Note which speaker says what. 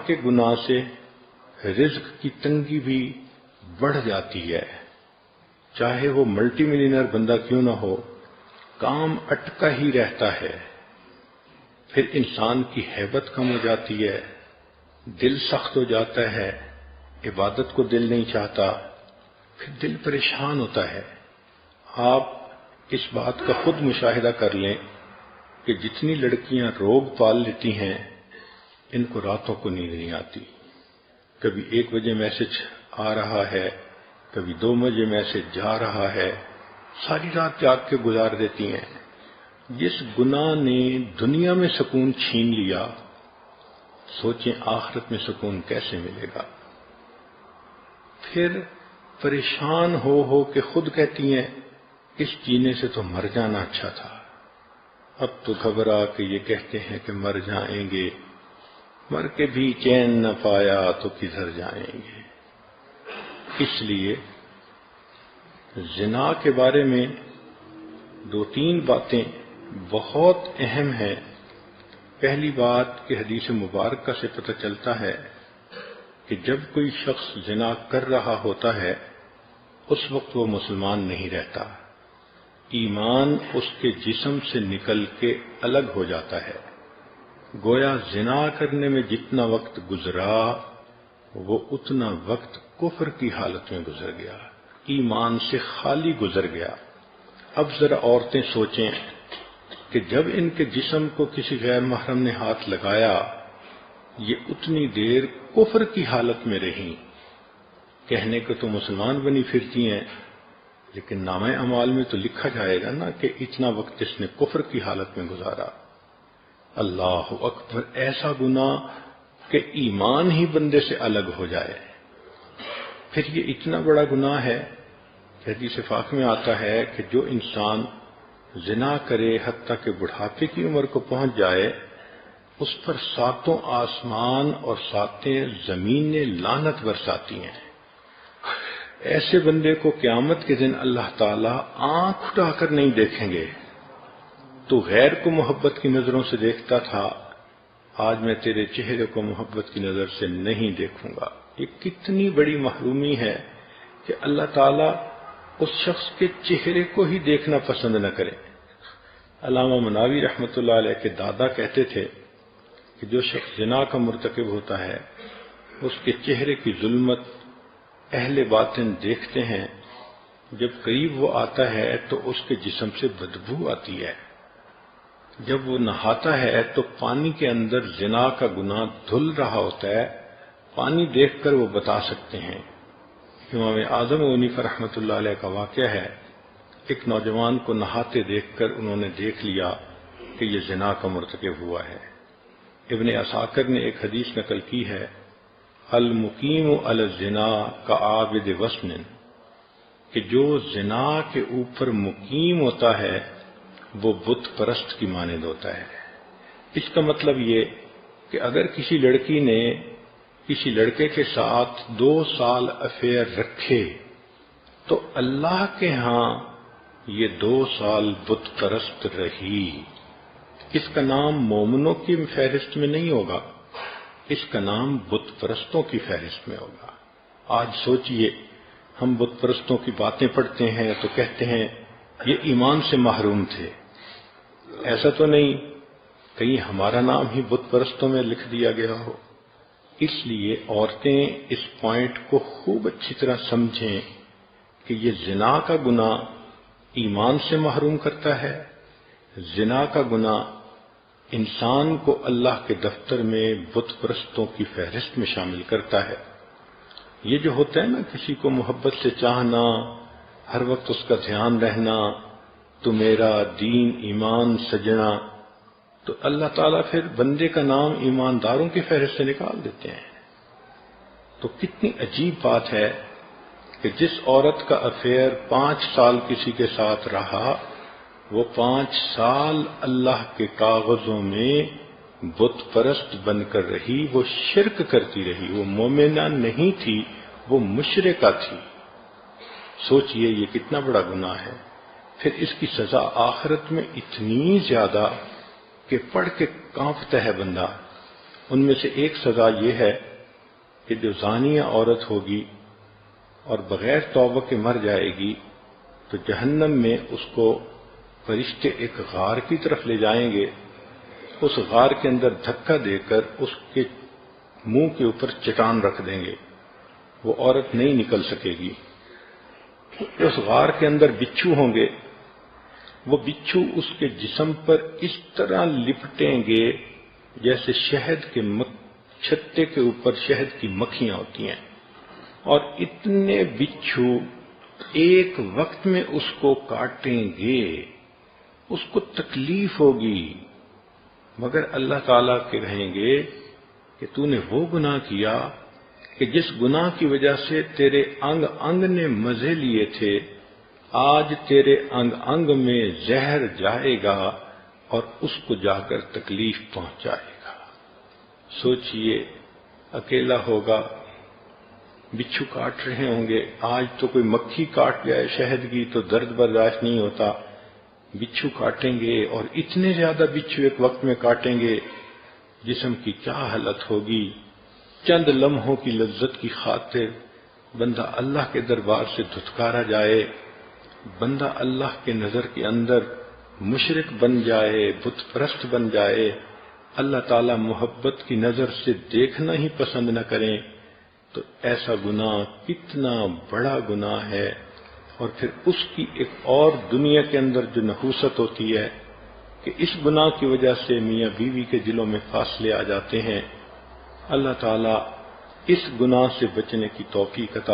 Speaker 1: کے گناہ سے رزق کی تنگی بھی بڑھ جاتی ہے، چاہے وہ ملٹی ملینئر بندہ کیوں نہ ہو، کام اٹکا ہی رہتا ہے، پھر انسان کی ہیبت کم ہو جاتی ہے، دل سخت ہو جاتا ہے، عبادت کو دل نہیں چاہتا، پھر دل پریشان ہوتا ہے۔ آپ اس بات کا خود مشاہدہ کر لیں کہ جتنی لڑکیاں روگ پال لیتی ہیں ان کو راتوں کو نیند نہیں آتی، کبھی 1 بجے میسج آ رہا ہے، کبھی 2 بجے میسج جا رہا ہے، ساری رات جاگ کے گزار دیتی ہیں۔ جس گناہ نے دنیا میں سکون چھین لیا، سوچیں آخرت میں سکون کیسے ملے گا۔ پھر پریشان ہو کے خود کہتی ہیں اس جینے سے تو مر جانا اچھا تھا، اب تو گھبرا کے یہ کہتے ہیں کہ مر جائیں گے، مر کے بھی چین نہ پایا تو کدھر جائیں گے۔ اس لیے زنا کے بارے میں 2-3 باتیں بہت اہم ہیں۔ پہلی بات کہ حدیث مبارکہ سے پتہ چلتا ہے کہ جب کوئی شخص زنا کر رہا ہوتا ہے اس وقت وہ مسلمان نہیں رہتا، ایمان اس کے جسم سے نکل کے الگ ہو جاتا ہے، گویا زنا کرنے میں جتنا وقت گزرا وہ اتنا وقت کفر کی حالت میں گزر گیا، ایمان سے خالی گزر گیا۔ اب ذرا عورتیں سوچیں کہ جب ان کے جسم کو کسی غیر محرم نے ہاتھ لگایا یہ اتنی دیر کفر کی حالت میں رہیں، کہنے کو تو مسلمان بنی پھرتی ہیں لیکن نامہ اعمال میں تو لکھا جائے گا نا کہ اتنا وقت اس نے کفر کی حالت میں گزارا۔ اللہ اکبر، ایسا گناہ کہ ایمان ہی بندے سے الگ ہو جائے۔ پھر یہ اتنا بڑا گناہ ہے کہ حدیث پاک میں آتا ہے کہ جو انسان زنا کرے حتیٰ کہ بڑھاپے کی عمر کو پہنچ جائے اس پر 7 آسمان اور 7 زمینیں لعنت برساتی ہیں۔ ایسے بندے کو قیامت کے دن اللہ تعالیٰ آنکھ اٹھا کر نہیں دیکھیں گے، تو غیر کو محبت کی نظروں سے دیکھتا تھا، آج میں تیرے چہرے کو محبت کی نظر سے نہیں دیکھوں گا۔ یہ کتنی بڑی محرومی ہے کہ اللہ تعالیٰ اس شخص کے چہرے کو ہی دیکھنا پسند نہ کرے۔ علامہ مناوی رحمۃ اللہ علیہ کے دادا کہتے تھے کہ جو شخص زنا کا مرتکب ہوتا ہے اس کے چہرے کی ظلمت اہل باطن دیکھتے ہیں، جب قریب وہ آتا ہے تو اس کے جسم سے بدبو آتی ہے، جب وہ نہاتا ہے تو پانی کے اندر زنا کا گناہ دھل رہا ہوتا ہے، پانی دیکھ کر وہ بتا سکتے ہیں۔ امام اعظم حنیفہ رحمۃ اللہ علیہ کا واقعہ ہے، ایک نوجوان کو نہاتے دیکھ کر انہوں نے دیکھ لیا کہ یہ زنا کا مرتکب ہوا ہے۔ ابن عساکر نے ایک حدیث نقل کی ہے، المقیم علی الزنا کعابد وثن، کہ جو زنا کے اوپر مقیم ہوتا ہے وہ بت پرست کی مانند ہوتا ہے۔ اس کا مطلب یہ کہ اگر کسی لڑکی نے کسی لڑکے کے ساتھ 2 سال افیئر رکھے تو اللہ کے ہاں یہ 2 سال بت پرست رہی، اس کا نام مومنوں کی فہرست میں نہیں ہوگا، اس کا نام بت پرستوں کی فہرست میں ہوگا۔ آج سوچئے ہم بت پرستوں کی باتیں پڑھتے ہیں تو کہتے ہیں یہ ایمان سے محروم تھے، ایسا تو نہیں کہیں ہمارا نام ہی بت پرستوں میں لکھ دیا گیا ہو۔ اس لیے عورتیں اس پوائنٹ کو خوب اچھی طرح سمجھیں کہ یہ زنا کا گناہ ایمان سے محروم کرتا ہے، زنا کا گناہ انسان کو اللہ کے دفتر میں بت پرستوں کی فہرست میں شامل کرتا ہے۔ یہ جو ہوتا ہے نا کسی کو محبت سے چاہنا، ہر وقت اس کا دھیان رہنا، تو میرا دین ایمان سجنا، تو اللہ تعالیٰ پھر بندے کا نام ایمانداروں کی فہرست سے نکال دیتے ہیں۔ تو کتنی عجیب بات ہے کہ جس عورت کا افیئر 5 سال کسی کے ساتھ رہا وہ 5 سال اللہ کے کاغذوں میں بت پرست بن کر رہی، وہ شرک کرتی رہی، وہ مومنہ نہیں تھی، وہ مشرکہ تھی۔ سوچئے یہ کتنا بڑا گناہ ہے۔ پھر اس کی سزا آخرت میں اتنی زیادہ کہ پڑھ کے کانپتا ہے بندہ۔ ان میں سے ایک سزا یہ ہے کہ جو زانیہ عورت ہوگی اور بغیر توبہ کے مر جائے گی تو جہنم میں اس کو فرشتے ایک غار کی طرف لے جائیں گے، اس غار کے اندر دھکا دے کر اس کے منہ کے اوپر چٹان رکھ دیں گے، وہ عورت نہیں نکل سکے گی۔ اس غار کے اندر بچھو ہوں گے، وہ بچھو اس کے جسم پر اس طرح لپٹیں گے جیسے شہد کے چھتے کے اوپر شہد کی مکھیاں ہوتی ہیں، اور اتنے بچھو ایک وقت میں اس کو کاٹیں گے، اس کو تکلیف ہوگی، مگر اللہ تعالیٰ کے کہیں گے کہ تو نے وہ گناہ کیا کہ جس گناہ کی وجہ سے تیرے انگ انگ نے مزے لیے تھے، آج تیرے انگ انگ میں زہر جائے گا اور اس کو جا کر تکلیف پہنچائے گا۔ سوچئے، اکیلا ہوگا، بچھو کاٹ رہے ہوں گے، آج تو کوئی مکھی کاٹ جائے شہد کی تو درد برداشت نہیں ہوتا، بچھو کاٹیں گے اور اتنے زیادہ بچھو ایک وقت میں کاٹیں گے، جسم کی کیا حالت ہوگی۔ چند لمحوں کی لذت کی خاطر بندہ اللہ کے دربار سے دھتکارا جائے، بندہ اللہ کے نظر کے اندر مشرک بن جائے، بت پرست بن جائے، اللہ تعالی محبت کی نظر سے دیکھنا ہی پسند نہ کریں، تو ایسا گناہ کتنا بڑا گناہ ہے۔ اور پھر اس کی ایک اور دنیا کے اندر جو نحوست ہوتی ہے کہ اس گناہ کی وجہ سے میاں بیوی کے دلوں میں فاصلے آ جاتے ہیں۔ اللہ تعالیٰ اس گناہ سے بچنے کی توفیق عطا